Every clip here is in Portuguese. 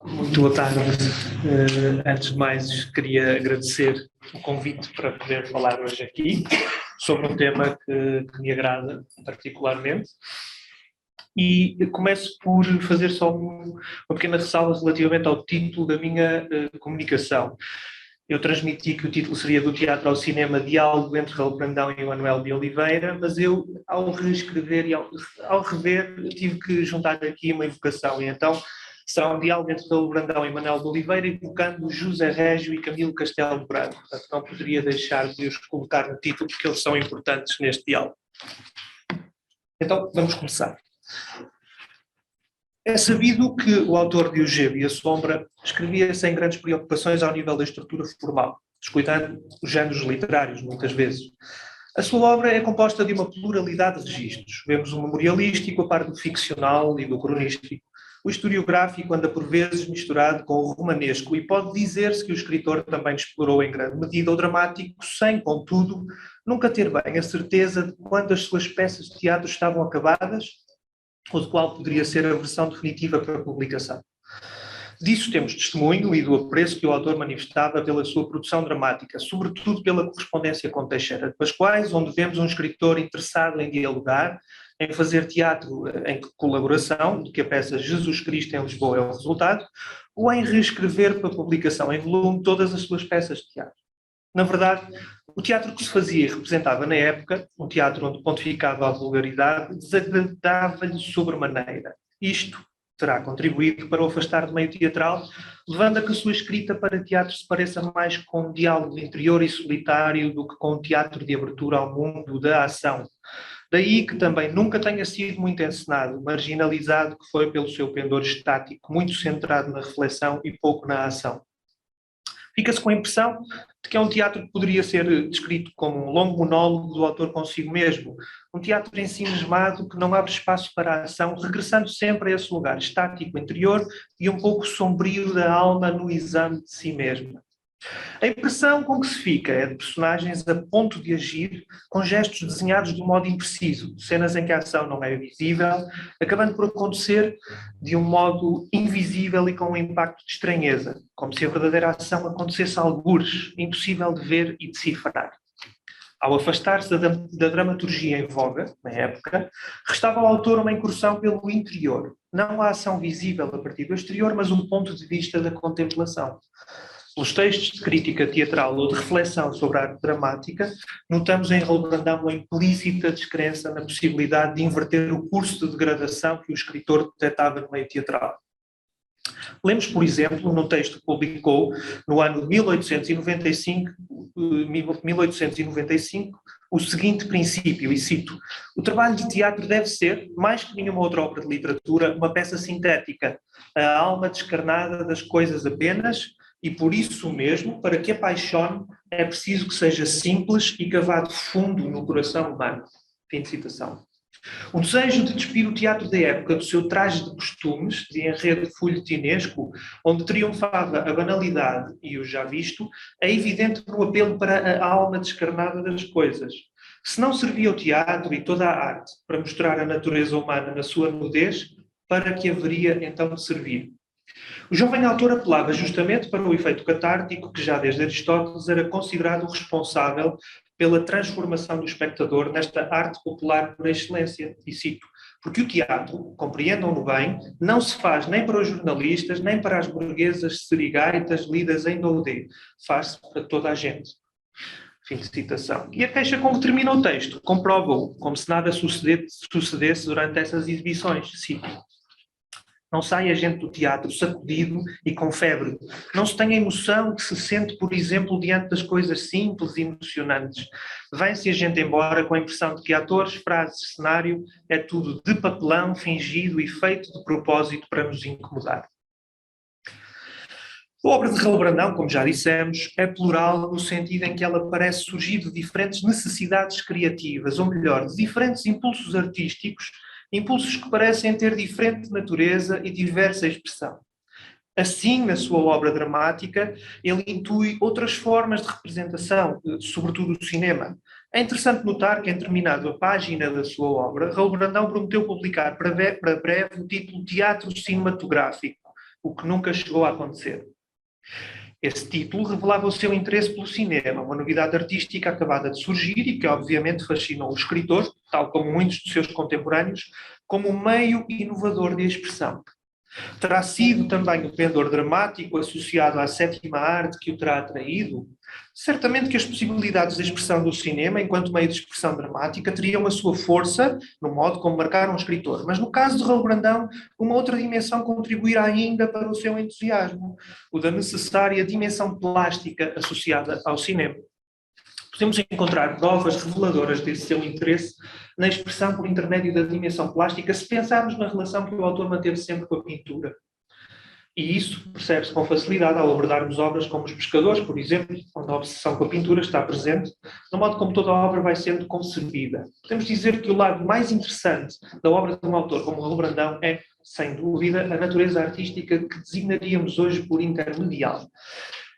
Muito boa tarde. Antes de mais, queria agradecer o convite para poder falar hoje aqui sobre um tema que me agrada particularmente. E eu começo por fazer só uma pequena ressalva relativamente ao título da minha comunicação. Eu transmiti que o título seria Do Teatro ao Cinema, Diálogo entre Raul Brandão e Manuel de Oliveira, mas eu, ao reescrever e ao rever, tive que juntar aqui uma evocação, e então será um diálogo entre Raul Brandão e Manuel de Oliveira, evocando José Régio e Camilo Castelo Branco. Portanto, não poderia deixar de os colocar no título, porque eles são importantes neste diálogo. Então, vamos começar. É sabido que o autor de O Gêmeo e a Sombra escrevia sem grandes preocupações ao nível da estrutura formal, descuidando os géneros literários, muitas vezes. A sua obra é composta de uma pluralidade de registros. Vemos o memorialístico a par do ficcional e do cronístico. O historiográfico anda por vezes misturado com o romanesco e pode dizer-se que o escritor também explorou em grande medida o dramático, sem, contudo, nunca ter bem a certeza de quando as suas peças de teatro estavam acabadas ou de qual poderia ser a versão definitiva para a publicação. Disso temos testemunho e do apreço que o autor manifestava pela sua produção dramática, sobretudo pela correspondência com Teixeira de Pascoais, onde vemos um escritor interessado em dialogar, em fazer teatro em colaboração, de que a peça Jesus Cristo em Lisboa é o resultado, ou em reescrever para publicação em volume todas as suas peças de teatro. Na verdade, o teatro que se fazia e representava na época, um teatro onde pontificava a vulgaridade, desagradava-lhe sobremaneira. Isto terá contribuído para o afastar do meio teatral, levando a que a sua escrita para teatro se pareça mais com um diálogo interior e solitário do que com um teatro de abertura ao mundo da ação. Daí que também nunca tenha sido muito encenado, marginalizado, que foi pelo seu pendor estático, muito centrado na reflexão e pouco na ação. Fica-se com a impressão de que é um teatro que poderia ser descrito como um longo monólogo do autor consigo mesmo, um teatro ensimismado que não abre espaço para a ação, regressando sempre a esse lugar estático interior e um pouco sombrio da alma no exame de si mesma. A impressão com que se fica é de personagens a ponto de agir com gestos desenhados de um modo impreciso, cenas em que a ação não é visível, acabando por acontecer de um modo invisível e com um impacto de estranheza, como se a verdadeira ação acontecesse a algures, impossível de ver e decifrar. Ao afastar-se da dramaturgia em voga, na época, restava ao autor uma incursão pelo interior, não a ação visível a partir do exterior, mas um ponto de vista da contemplação. Nos textos de crítica teatral ou de reflexão sobre a arte dramática, notamos em Raul Brandão uma implícita descrença na possibilidade de inverter o curso de degradação que o escritor detectava no meio teatral. Lemos, por exemplo, num texto que publicou no ano de 1895, o seguinte princípio, e cito: o trabalho de teatro deve ser, mais que nenhuma outra obra de literatura, uma peça sintética, a alma descarnada das coisas apenas, e por isso mesmo, para que apaixone, é preciso que seja simples e cavado fundo no coração humano. Fim de citação. O desejo de despir o teatro da época do seu traje de costumes, de enredo folhetinesco, onde triunfava a banalidade e o já visto, é evidente no apelo para a alma descarnada das coisas. Se não servia o teatro e toda a arte para mostrar a natureza humana na sua nudez, para que haveria então de servir? O jovem autor apelava justamente para o efeito catártico que já desde Aristóteles era considerado responsável pela transformação do espectador nesta arte popular por excelência, e cito: porque o teatro, compreendam-no bem, não se faz nem para os jornalistas, nem para as burguesas serigaitas lidas em Daudé, faz-se para toda a gente. Fim de citação. E a queixa com que termina o texto comprova-o, como se nada sucedesse durante essas exibições, cito: não sai a gente do teatro sacudido e com febre. Não se tem a emoção que se sente, por exemplo, diante das coisas simples e emocionantes. Vem-se a gente embora com a impressão de que atores, frases, cenário, é tudo de papelão, fingido e feito de propósito para nos incomodar. A obra de Raul Brandão, como já dissemos, é plural no sentido em que ela parece surgir de diferentes necessidades criativas, ou melhor, de diferentes impulsos artísticos, impulsos que parecem ter diferente natureza e diversa expressão. Assim, na sua obra dramática, ele intui outras formas de representação, sobretudo o cinema. É interessante notar que, em determinada página da sua obra, Raul Brandão prometeu publicar para breve o título Teatro Cinematográfico, o que nunca chegou a acontecer. Esse título revelava o seu interesse pelo cinema, uma novidade artística acabada de surgir e que obviamente fascinou o escritor, tal como muitos dos seus contemporâneos, como um meio inovador de expressão. Terá sido também o pendor dramático associado à sétima arte que o terá atraído? Certamente que as possibilidades de expressão do cinema, enquanto meio de expressão dramática, teriam a sua força no modo como marcaram o escritor. Mas no caso de Raul Brandão, uma outra dimensão contribuirá ainda para o seu entusiasmo, o da necessária dimensão plástica associada ao cinema. Podemos encontrar provas reveladoras desse seu interesse na expressão por intermédio da dimensão plástica, se pensarmos na relação que o autor manteve sempre com a pintura. E isso percebe-se com facilidade ao abordarmos obras como Os Pescadores, por exemplo, onde a obsessão com a pintura está presente, no modo como toda a obra vai sendo concebida. Podemos dizer que o lado mais interessante da obra de um autor como Raul Brandão é, sem dúvida, a natureza artística que designaríamos hoje por intermedial.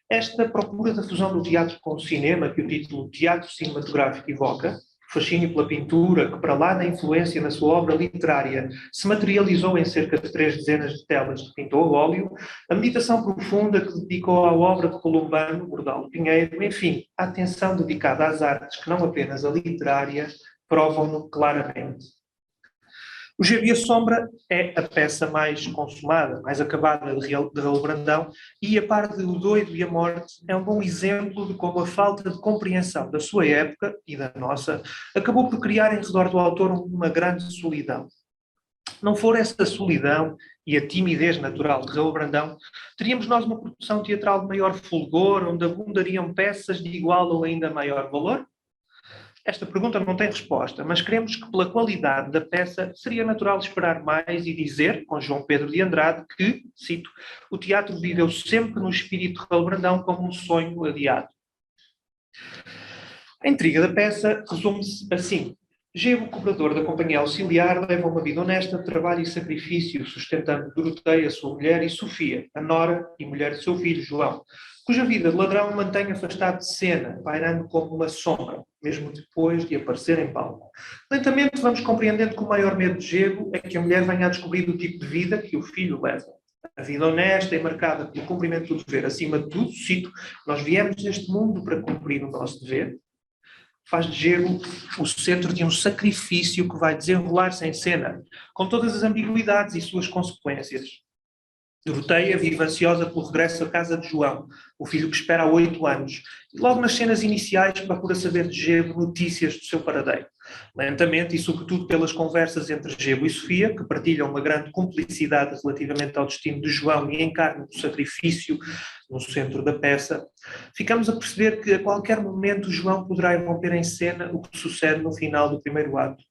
Esta procura da fusão do teatro com o cinema, que o título Teatro Cinematográfico evoca, fascínio pela pintura, que para lá da influência na sua obra literária se materializou em cerca de 3 dezenas de telas que pintou a óleo, a meditação profunda que dedicou à obra de Columbano, Bordalo Pinheiro, enfim, a atenção dedicada às artes, que não apenas a literária, provam-no claramente. O Gelo e a Sombra é a peça mais consumada, mais acabada de Raul Brandão, e a par de O Doido e a Morte é um bom exemplo de como a falta de compreensão da sua época e da nossa acabou por criar em redor do autor uma grande solidão. Não for essa solidão e a timidez natural de Raul Brandão, teríamos nós uma produção teatral de maior fulgor, onde abundariam peças de igual ou ainda maior valor? Esta pergunta não tem resposta, mas queremos que, pela qualidade da peça, seria natural esperar mais e dizer, com João Pedro de Andrade, que, cito, o teatro viveu sempre no espírito de Raul Brandão como um sonho adiado. A intriga da peça resume-se assim. Gego, cobrador da companhia auxiliar, leva uma vida honesta de trabalho e sacrifício, sustentando Doroteia, sua mulher, e Sofia, a nora e mulher de seu filho, João, cuja vida de ladrão mantém afastado de cena, pairando como uma sombra, mesmo depois de aparecer em palco. Lentamente vamos compreendendo que o maior medo de Gego é que a mulher venha a descobrir o tipo de vida que o filho leva. A vida honesta e marcada pelo cumprimento do dever, acima de tudo, cito, nós viemos neste mundo para cumprir o nosso dever, faz de Gego o centro de um sacrifício que vai desenrolar-se em cena, com todas as ambiguidades e suas consequências. Doroteia vive ansiosa pelo regresso à casa de João, o filho que espera há 8 anos, e logo nas cenas iniciais procura saber de Gego notícias do seu paradeiro. Lentamente, e sobretudo pelas conversas entre Gego e Sofia, que partilham uma grande cumplicidade relativamente ao destino de João e encarnam o sacrifício no centro da peça, ficamos a perceber que a qualquer momento João poderá irromper em cena o que sucede no final do primeiro ato.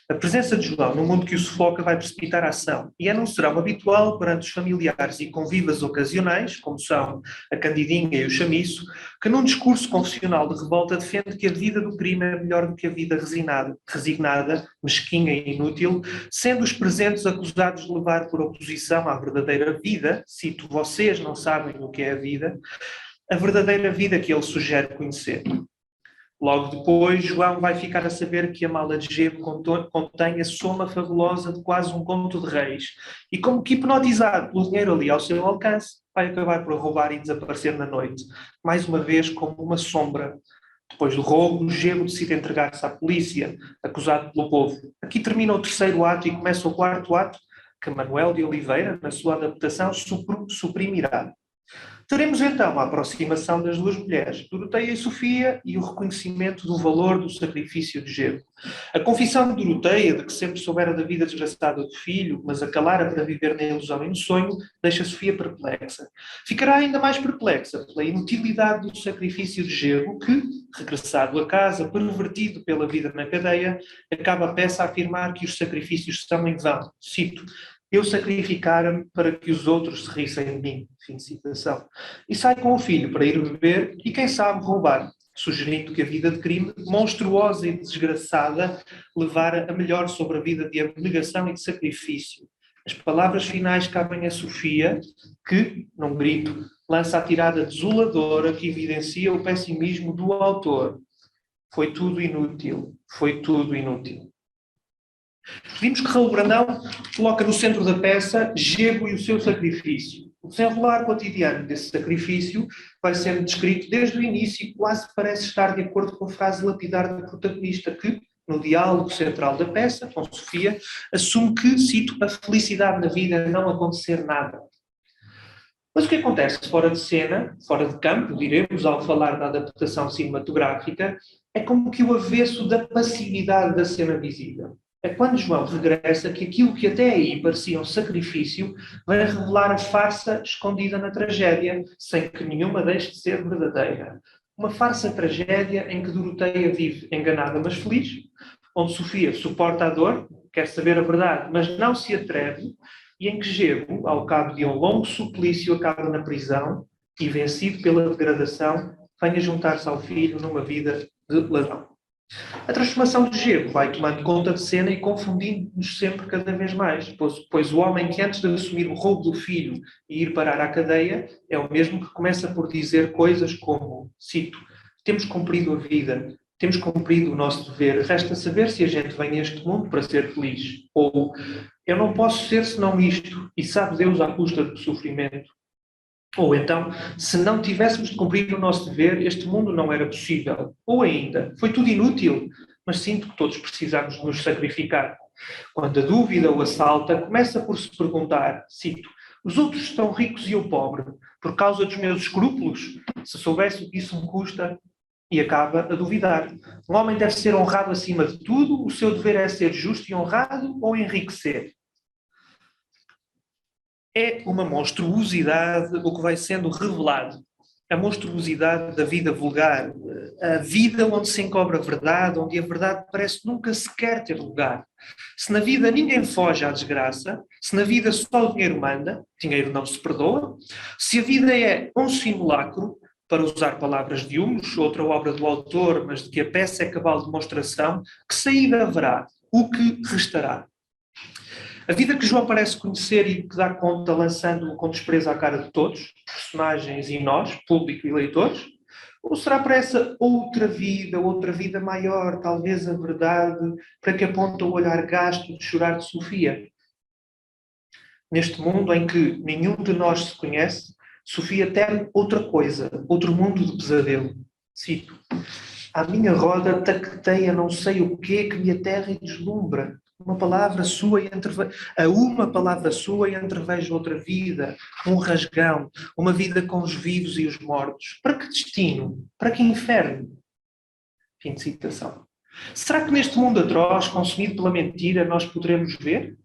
A presença de João no mundo que o sufoca vai precipitar a ação, e não será habitual perante os familiares e convivas ocasionais, como são a Candidinha e o Chamiço, que num discurso confessional de revolta defende que a vida do crime é melhor do que a vida resignada, mesquinha e inútil, sendo os presentes acusados de levar por oposição à verdadeira vida, cito, vocês não sabem o que é a verdadeira vida que ele sugere conhecer. Logo depois, João vai ficar a saber que a mala de Gego contém a soma fabulosa de quase um conto de reis e, como que hipnotizado pelo dinheiro ali ao seu alcance, vai acabar por roubar e desaparecer na noite, mais uma vez como uma sombra. Depois do roubo, Gego decide entregar-se à polícia, acusado pelo povo. Aqui termina o terceiro ato e começa o quarto ato, que Manuel de Oliveira, na sua adaptação, suprimirá. Teremos então a aproximação das duas mulheres, Doroteia e Sofia, e o reconhecimento do valor do sacrifício de Gego. A confissão de Doroteia, de que sempre soubera da vida desgraçada do filho, mas a calara para viver na ilusão e no sonho, deixa Sofia perplexa. Ficará ainda mais perplexa pela inutilidade do sacrifício de Gego, que, regressado a casa, pervertido pela vida na cadeia, acaba a peça a afirmar que os sacrifícios são em vão. Cito, eu sacrificara-me para que os outros se rissem de mim. Fim de citação. E sai com o filho para ir beber e, quem sabe, roubar, sugerindo que a vida de crime, monstruosa e desgraçada, levara a melhor sobre a vida de abnegação e de sacrifício. As palavras finais cabem a Sofia, que, num grito, lança a tirada desoladora que evidencia o pessimismo do autor. Foi tudo inútil. Foi tudo inútil. Vimos que Raul Brandão coloca no centro da peça Gego e o seu sacrifício. O desenrolar cotidiano desse sacrifício vai sendo descrito desde o início e quase parece estar de acordo com a frase lapidar do protagonista que, no diálogo central da peça, com Sofia, assume que, cito, a felicidade na vida é não acontecer nada. Mas o que acontece fora de cena, fora de campo, diremos, ao falar da adaptação cinematográfica, é como que o avesso da passividade da cena visível. É quando João regressa que aquilo que até aí parecia um sacrifício vai revelar a farsa escondida na tragédia, sem que nenhuma deixe de ser verdadeira. Uma farsa-tragédia em que Doroteia vive enganada mas feliz, onde Sofia suporta a dor, quer saber a verdade, mas não se atreve, e em que Gebo, ao cabo de um longo suplício, acaba na prisão e, vencido pela degradação, venha juntar-se ao filho numa vida de ladrão. A transformação de Gebo vai tomando conta de cena e confundindo-nos sempre cada vez mais, pois o homem que antes de assumir o roubo do filho e ir parar à cadeia é o mesmo que começa por dizer coisas como, cito, temos cumprido a vida, temos cumprido o nosso dever, resta saber se a gente vem a este mundo para ser feliz. Ou, eu não posso ser senão isto, e sabe Deus à custa do sofrimento. Ou então, se não tivéssemos de cumprir o nosso dever, este mundo não era possível. Ou ainda, foi tudo inútil, mas sinto que todos precisamos de nos sacrificar. Quando a dúvida o assalta, começa por se perguntar, cito, os outros estão ricos e eu pobre, por causa dos meus escrúpulos? Se soubesse o que isso me custa, e acaba a duvidar. Um homem deve ser honrado acima de tudo, o seu dever é ser justo e honrado ou enriquecer. É uma monstruosidade o que vai sendo revelado. A monstruosidade da vida vulgar, a vida onde se encobre a verdade, onde a verdade parece nunca sequer ter lugar. Se na vida ninguém foge à desgraça, se na vida só o dinheiro manda, dinheiro não se perdoa, se a vida é um simulacro, para usar palavras de Humes, outra obra do autor, mas de que a peça é cabal demonstração, que saída haverá? O que restará? A vida que João parece conhecer e que dá conta lançando-o com desprezo à cara de todos, personagens e nós, público e leitores? Ou será para essa outra vida maior, talvez a verdade, para que aponta o olhar gasto de chorar de Sofia? Neste mundo em que nenhum de nós se conhece, Sofia teme outra coisa, outro mundo de pesadelo. Cito, à minha roda tacteia não sei o quê que me aterra e deslumbra. Uma palavra sua e entrevejo outra vida, um rasgão, uma vida com os vivos e os mortos. Para que destino? Para que inferno? Fim de citação. Será que neste mundo atroz, consumido pela mentira, nós poderemos ver?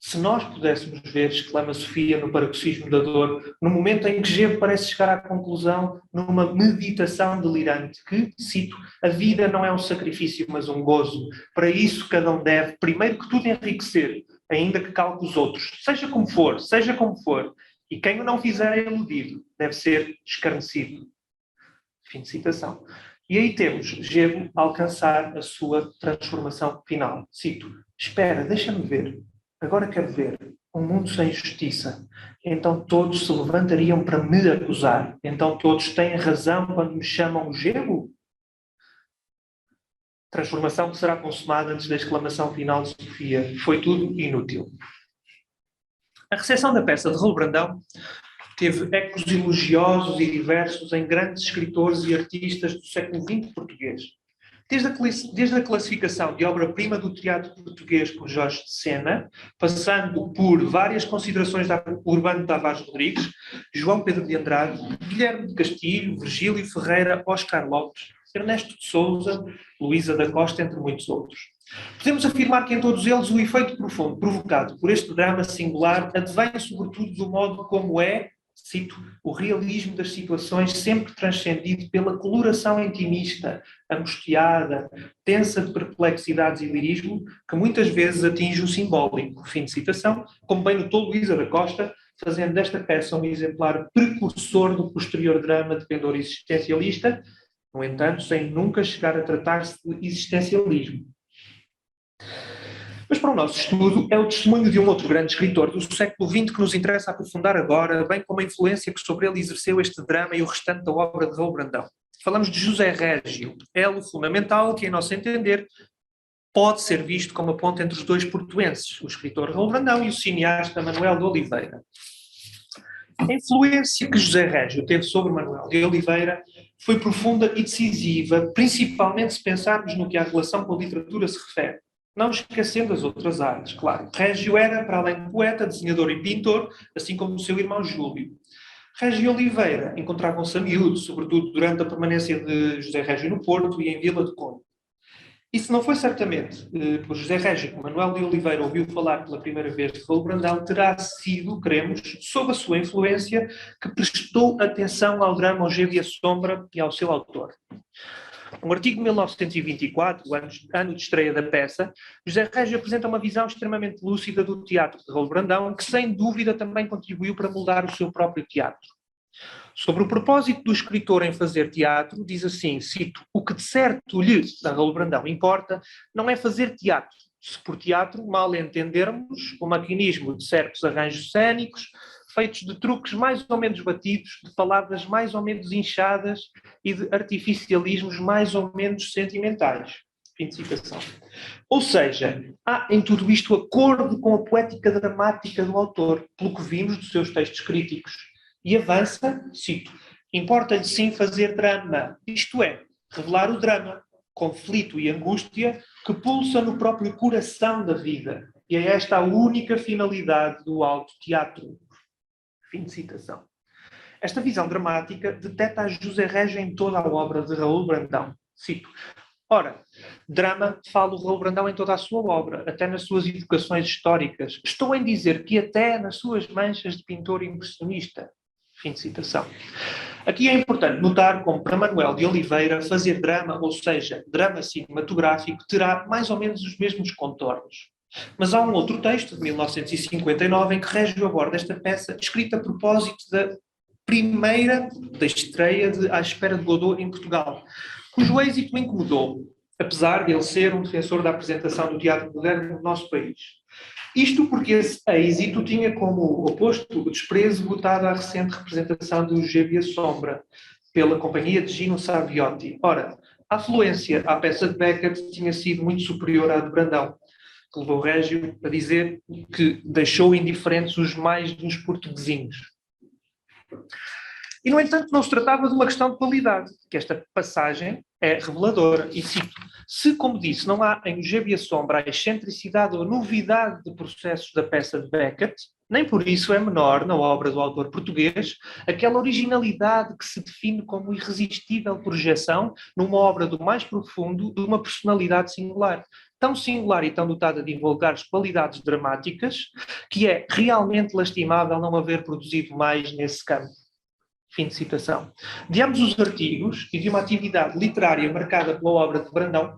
Se nós pudéssemos ver, exclama Sofia no paroxismo da dor, no momento em que Gebo parece chegar à conclusão, numa meditação delirante, que, cito, a vida não é um sacrifício, mas um gozo. Para isso cada um deve, primeiro que tudo, enriquecer, ainda que calque os outros, seja como for, e quem o não fizer é iludido, deve ser escarnecido. Fim de citação. E aí temos Gebo alcançar a sua transformação final. Cito, espera, deixa-me ver. Agora quero ver um mundo sem justiça. Então todos se levantariam para me acusar. Então todos têm razão quando me chamam Gebo? Transformação que será consumada antes da exclamação final de Sofia. Foi tudo inútil. A recepção da peça de Raul Brandão teve ecos elogiosos e diversos em grandes escritores e artistas do século XX português. Desde a classificação de obra-prima do teatro português por Jorge de Sena, passando por várias considerações de Urbano Tavares Rodrigues, João Pedro de Andrade, Guilherme de Castilho, Virgílio Ferreira, Oscar Lopes, Ernesto de Sousa, Luísa da Costa, entre muitos outros. Podemos afirmar que em todos eles o efeito profundo provocado por este drama singular advém sobretudo do modo como é, cito, o realismo das situações sempre transcendido pela coloração intimista, angustiada, tensa de perplexidades e lirismo, que muitas vezes atinge o simbólico. Fim de citação, como bem notou Luísa da Costa, fazendo desta peça um exemplar precursor do posterior drama de pendor existencialista, no entanto, sem nunca chegar a tratar-se de existencialismo. Mas para o nosso estudo é o testemunho de um outro grande escritor do século XX que nos interessa aprofundar agora, bem como a influência que sobre ele exerceu este drama e o restante da obra de Raul Brandão. Falamos de José Régio, elo fundamental que, em nosso entender, pode ser visto como a ponte entre os dois portuenses, o escritor Raul Brandão e o cineasta Manuel de Oliveira. A influência que José Régio teve sobre Manuel de Oliveira foi profunda e decisiva, principalmente se pensarmos no que à relação com a literatura se refere. Não esquecendo as outras artes, claro. Régio era, para além de poeta, desenhador e pintor, assim como o seu irmão Júlio. Régio e Oliveira encontravam-se a miúdo, sobretudo durante a permanência de José Régio no Porto e em Vila de Conde. E se não foi certamente por José Régio que Manuel de Oliveira ouviu falar pela primeira vez de Raul Brandão, terá sido, cremos, sob a sua influência, que prestou atenção ao drama O Gelo e a Sombra e ao seu autor. Um artigo de 1924, ano de estreia da peça, José Régio apresenta uma visão extremamente lúcida do teatro de Raul Brandão, que sem dúvida também contribuiu para moldar o seu próprio teatro. Sobre o propósito do escritor em fazer teatro, diz assim, cito, o que de certo lhe, a Raul Brandão, importa, não é fazer teatro, se por teatro mal entendermos o maquinismo de certos arranjos cênicos, feitos de truques mais ou menos batidos, de palavras mais ou menos inchadas e de artificialismos mais ou menos sentimentais. Fim de citação. Ou seja, há em tudo isto acordo com a poética dramática do autor, pelo que vimos dos seus textos críticos. E avança, cito, importa-lhe sim fazer drama, isto é, revelar o drama, conflito e angústia que pulsa no próprio coração da vida. E é esta a única finalidade do alto teatro. Fim de citação. Esta visão dramática detecta José Régio em toda a obra de Raul Brandão. Cito, ora, drama fala o Raul Brandão em toda a sua obra, até nas suas evocações históricas. Estou em dizer que até nas suas manchas de pintor impressionista. Fim de citação. Aqui é importante notar como para Manuel de Oliveira fazer drama, ou seja, drama cinematográfico, terá mais ou menos os mesmos contornos. Mas há um outro texto, de 1959, em que Régio aborda esta peça, escrita a propósito da estreia de À Espera de Godot em Portugal, cujo êxito o incomodou, apesar de ele ser um defensor da apresentação do teatro moderno no nosso país. Isto porque esse êxito tinha como oposto o desprezo votado à recente representação do Gelo e a Sombra, pela companhia de Gino Saviotti. Ora, a afluência à peça de Beckett tinha sido muito superior à de Brandão, que levou Régio a dizer que deixou indiferentes os mais dos portuguesinhos. E, no entanto, não se tratava de uma questão de qualidade, que esta passagem é reveladora. E cito, se, como disse, não há em O Gelo e a Sombra a excentricidade ou a novidade de processos da peça de Beckett, nem por isso é menor, na obra do autor português, aquela originalidade que se define como irresistível projeção numa obra do mais profundo de uma personalidade singular. Tão singular e tão dotada de invulgares qualidades dramáticas, que é realmente lastimável não haver produzido mais nesse campo. Fim de citação. De ambos os artigos e de uma atividade literária marcada pela obra de Brandão,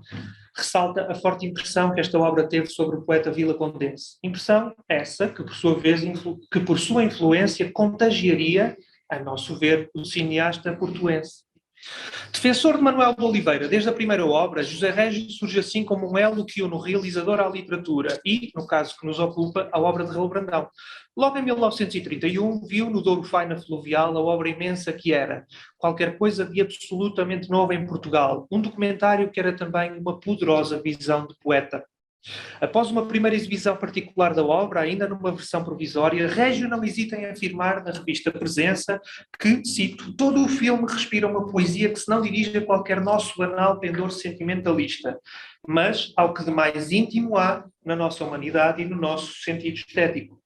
ressalta a forte impressão que esta obra teve sobre o poeta vilacondense. Impressão essa que, por sua vez, que por sua influência contagiaria, a nosso ver, o cineasta portuense. Defensor de Manuel de Oliveira, desde a primeira obra, José Régio surge assim como um elo que une o realizador à literatura e, no caso que nos ocupa, a obra de Raul Brandão. Logo em 1931, viu no Douro Faina Fluvial a obra imensa que era Qualquer Coisa de Absolutamente Novo em Portugal, um documentário que era também uma poderosa visão de poeta. Após uma primeira exibição particular da obra, ainda numa versão provisória, Régio não hesita em afirmar na revista Presença que, cito, todo o filme respira uma poesia que se não dirige a qualquer nosso banal pendor sentimentalista, mas ao que de mais íntimo há na nossa humanidade e no nosso sentido estético.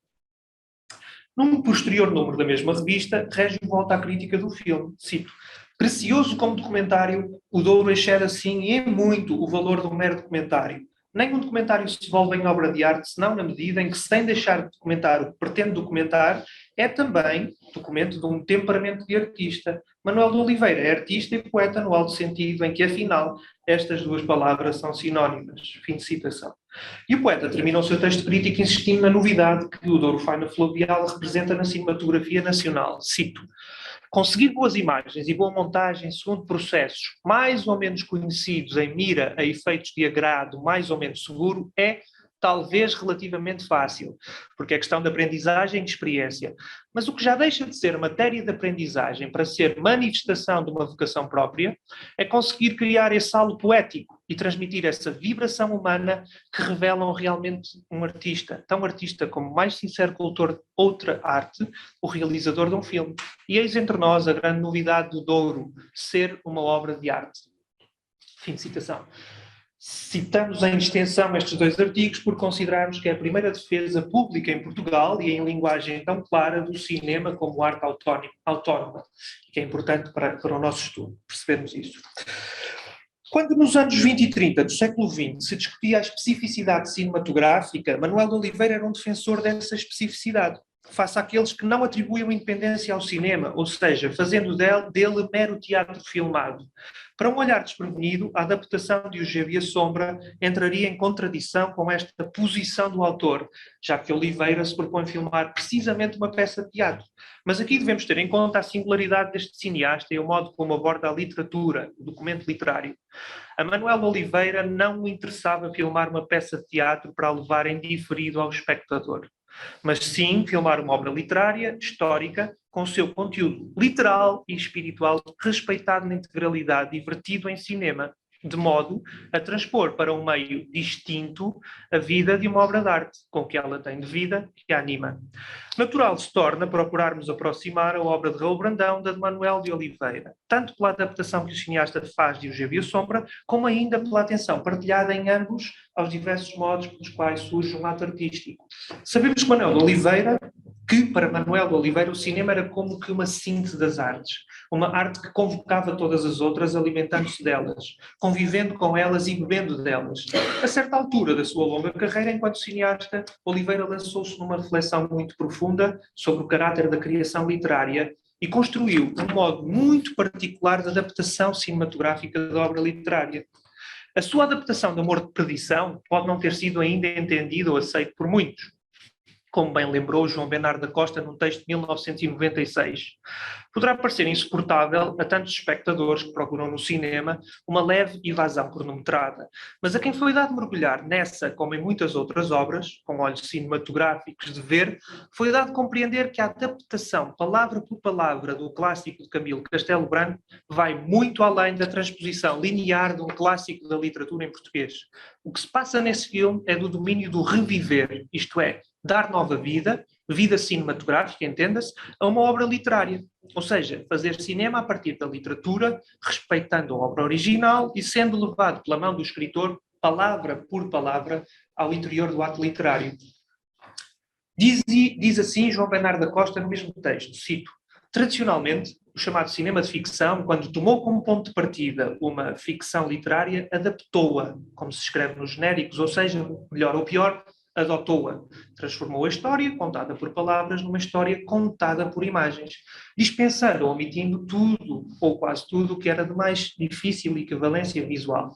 Num posterior número da mesma revista, Régio volta à crítica do filme, cito, precioso como documentário, o Douro excede assim e em muito o valor de um mero documentário. Nenhum documentário se devolve em obra de arte, senão na medida em que, sem deixar de documentar o que pretende documentar, é também documento de um temperamento de artista. Manuel de Oliveira é artista e poeta no alto sentido, em que, afinal, estas duas palavras são sinónimas. Fim de citação. E o poeta termina o seu texto crítico insistindo na novidade que o Douro Faina Fluvial representa na cinematografia nacional. Cito. Conseguir boas imagens e boa montagem segundo processos mais ou menos conhecidos em mira a efeitos de agrado mais ou menos seguro é, talvez relativamente fácil, porque é questão de aprendizagem e de experiência. Mas o que já deixa de ser matéria de aprendizagem para ser manifestação de uma vocação própria é conseguir criar esse halo poético e transmitir essa vibração humana que revelam realmente um artista, tão artista como o mais sincero cultor de outra arte, o realizador de um filme. E eis entre nós a grande novidade do Douro, ser uma obra de arte. Fim de citação. Citamos em extensão estes dois artigos por considerarmos que é a primeira defesa pública em Portugal e em linguagem tão clara do cinema como arte autónoma, que é importante para o nosso estudo, percebermos isso. Quando nos anos 20 e 30 do século XX se discutia a especificidade cinematográfica, Manuel de Oliveira era um defensor dessa especificidade, face àqueles que não atribuíam independência ao cinema, ou seja, fazendo dele mero teatro filmado. Para um olhar desprevenido, a adaptação de O Gelo e a Sombra entraria em contradição com esta posição do autor, já que Oliveira se propõe filmar precisamente uma peça de teatro. Mas aqui devemos ter em conta a singularidade deste cineasta e o modo como aborda a literatura, o documento literário. A Manuel Oliveira não o interessava filmar uma peça de teatro para a levar em diferido ao espectador, mas sim filmar uma obra literária, histórica, com o seu conteúdo literal e espiritual respeitado na integralidade e vertido em cinema, de modo a transpor para um meio distinto a vida de uma obra de arte, com o que ela tem de vida e a anima. Natural se torna procurarmos aproximar a obra de Raul Brandão da de Manuel de Oliveira, tanto pela adaptação que o cineasta faz de O Gelo e a Sombra, como ainda pela atenção partilhada em ambos aos diversos modos pelos quais surge um ato artístico. Sabemos que Manuel de Oliveira, para Manuel de Oliveira o cinema era como que uma síntese das artes, uma arte que convocava todas as outras, alimentando-se delas, convivendo com elas e bebendo delas. A certa altura da sua longa carreira enquanto cineasta, Oliveira lançou-se numa reflexão muito profunda sobre o caráter da criação literária e construiu um modo muito particular de adaptação cinematográfica da obra literária. A sua adaptação de Amor de Perdição pode não ter sido ainda entendida ou aceita por muitos, como bem lembrou João Bernardo da Costa num texto de 1996. Poderá parecer insuportável a tantos espectadores que procuram no cinema uma leve evasão cronometrada, mas a quem foi dado mergulhar nessa, como em muitas outras obras, com olhos cinematográficos de ver, foi dado compreender que a adaptação, palavra por palavra, do clássico de Camilo Castelo Branco vai muito além da transposição linear de um clássico da literatura em português. O que se passa nesse filme é do domínio do reviver, isto é, dar nova vida, vida cinematográfica, entenda-se, a uma obra literária. Ou seja, fazer cinema a partir da literatura, respeitando a obra original e sendo levado pela mão do escritor, palavra por palavra, ao interior do ato literário. Diz assim João Bernardo da Costa no mesmo texto, cito: tradicionalmente, o chamado cinema de ficção, quando tomou como ponto de partida uma ficção literária, adaptou-a, como se escreve nos genéricos, ou seja, melhor ou pior, adotou-a, transformou a história, contada por palavras, numa história contada por imagens, dispensando ou omitindo tudo, ou quase tudo, o que era de mais difícil equivalência visual.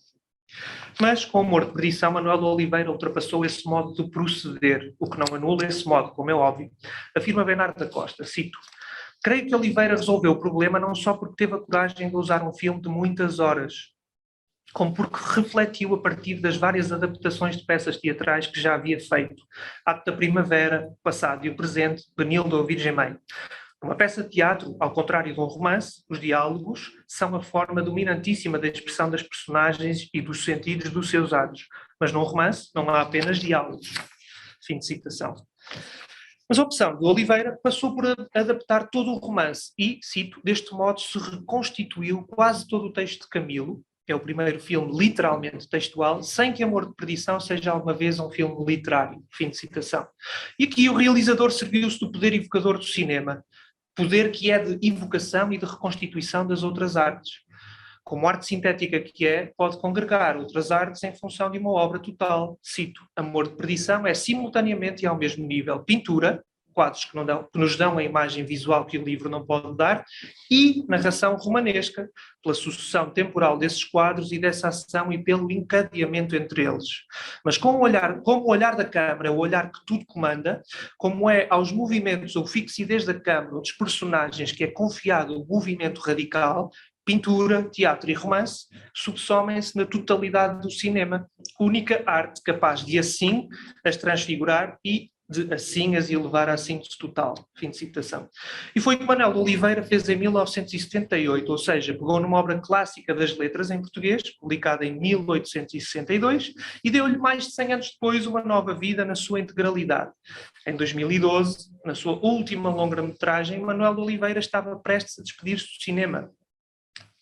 Mas, com o Amor de Perdição, Manuel de Oliveira ultrapassou esse modo de proceder, o que não anula esse modo, como é óbvio. Afirma Bernardo da Costa, cito: creio que Oliveira resolveu o problema não só porque teve a coragem de usar um filme de muitas horas, como porque refletiu a partir das várias adaptações de peças teatrais que já havia feito. Ato da Primavera, o Passado e o Presente, Benilde ou Virgem Mãe. Uma peça de teatro, ao contrário de um romance, os diálogos são a forma dominantíssima da expressão das personagens e dos sentidos dos seus atos. Mas num romance não há apenas diálogos. Fim de citação. Mas a opção de Oliveira passou por adaptar todo o romance e, cito, deste modo se reconstituiu quase todo o texto de Camilo, que é o primeiro filme literalmente textual, sem que Amor de Perdição seja alguma vez um filme literário. Fim de citação. E aqui o realizador serviu-se do poder evocador do cinema, poder que é de evocação e de reconstituição das outras artes. Como arte sintética que é, pode congregar outras artes em função de uma obra total. Cito: Amor de Perdição é simultaneamente e ao mesmo nível pintura, quadros que nos dão a imagem visual que o livro não pode dar, e narração romanesca, pela sucessão temporal desses quadros e dessa ação e pelo encadeamento entre eles. Mas como o olhar da câmara, o olhar que tudo comanda, como é aos movimentos ou fixidez da câmara ou dos personagens que é confiado o movimento radical, Pintura, teatro e romance subsomem-se na totalidade do cinema, única arte capaz de assim as transfigurar e de assim as elevar à síntese total. Fim de citação. E foi o que Manuel de Oliveira fez em 1978, ou seja, pegou numa obra clássica das letras em português, publicada em 1862, e deu-lhe mais de 100 anos depois uma nova vida na sua integralidade. Em 2012, na sua última longa-metragem, Manuel de Oliveira estava prestes a despedir-se do cinema,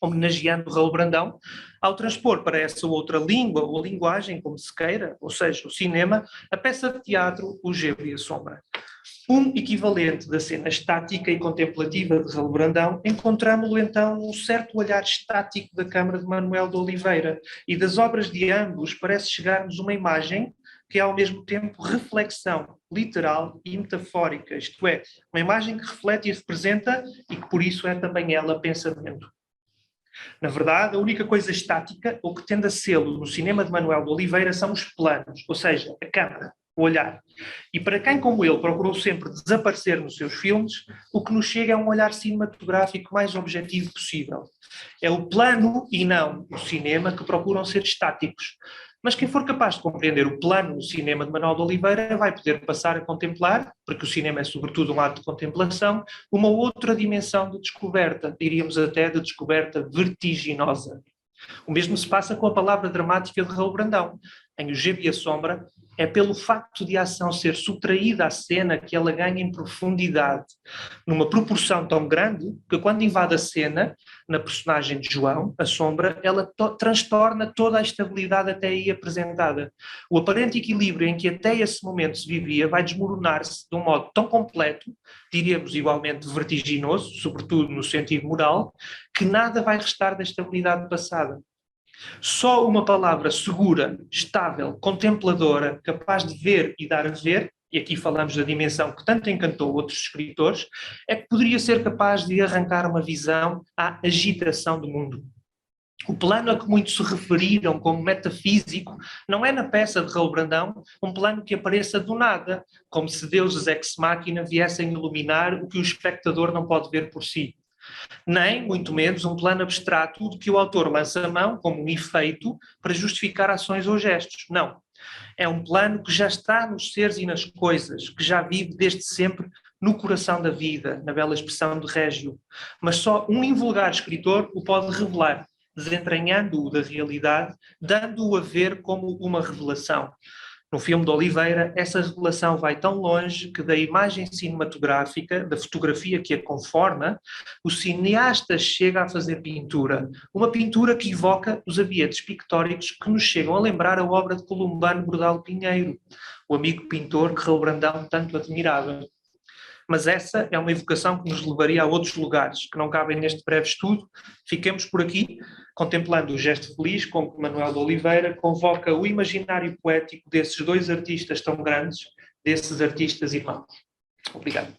homenageando Raul Brandão, ao transpor para essa outra língua ou linguagem, como se queira, ou seja, o cinema, a peça de teatro O Gelo e a Sombra. Um equivalente da cena estática e contemplativa de Raul Brandão, encontramos-lo então um certo olhar estático da Câmara de Manuel de Oliveira, e das obras de ambos parece chegar-nos uma imagem que é ao mesmo tempo reflexão literal e metafórica, isto é, uma imagem que reflete e representa e que por isso é também ela pensamento. Na verdade, a única coisa estática, ou que tende a sê-lo no cinema de Manuel de Oliveira, são os planos, ou seja, a câmara, o olhar. E para quem, como ele, procurou sempre desaparecer nos seus filmes, o que nos chega é um olhar cinematográfico mais objetivo possível. É o plano e não o cinema que procuram ser estáticos. Mas quem for capaz de compreender o plano do cinema de Manuel de Oliveira vai poder passar a contemplar, porque o cinema é sobretudo um ato de contemplação, uma outra dimensão de descoberta, diríamos até de descoberta vertiginosa. O mesmo se passa com a palavra dramática de Raul Brandão. Em O Gelo e a Sombra, é pelo facto de a ação ser subtraída à cena que ela ganha em profundidade, numa proporção tão grande que quando invade a cena, na personagem de João, a sombra, ela transtorna toda a estabilidade até aí apresentada. O aparente equilíbrio em que até esse momento se vivia vai desmoronar-se de um modo tão completo, diríamos igualmente vertiginoso, sobretudo no sentido moral, que nada vai restar da estabilidade passada. Só uma palavra segura, estável, contempladora, capaz de ver e dar a ver, e aqui falamos da dimensão que tanto encantou outros escritores, é que poderia ser capaz de arrancar uma visão à agitação do mundo. O plano a que muitos se referiram como metafísico não é na peça de Raul Brandão um plano que apareça do nada, como se deuses ex machina viessem iluminar o que o espectador não pode ver por si. Nem, muito menos, um plano abstrato de que o autor lança a mão como um efeito para justificar ações ou gestos. Não. É um plano que já está nos seres e nas coisas, que já vive desde sempre no coração da vida, na bela expressão de Régio. Mas só um invulgar escritor o pode revelar, desentranhando-o da realidade, dando-o a ver como uma revelação. No filme de Oliveira, essa revelação vai tão longe que da imagem cinematográfica, da fotografia que a conforma, o cineasta chega a fazer pintura. Uma pintura que evoca os ambientes pictóricos que nos chegam a lembrar a obra de Columbano Bordal Pinheiro, o amigo pintor que Raul Brandão tanto admirava. Mas essa é uma evocação que nos levaria a outros lugares, que não cabem neste breve estudo. Fiquemos por aqui, contemplando o gesto feliz com que Manuel de Oliveira convoca o imaginário poético desses dois artistas tão grandes, desses artistas irmãos. Obrigado.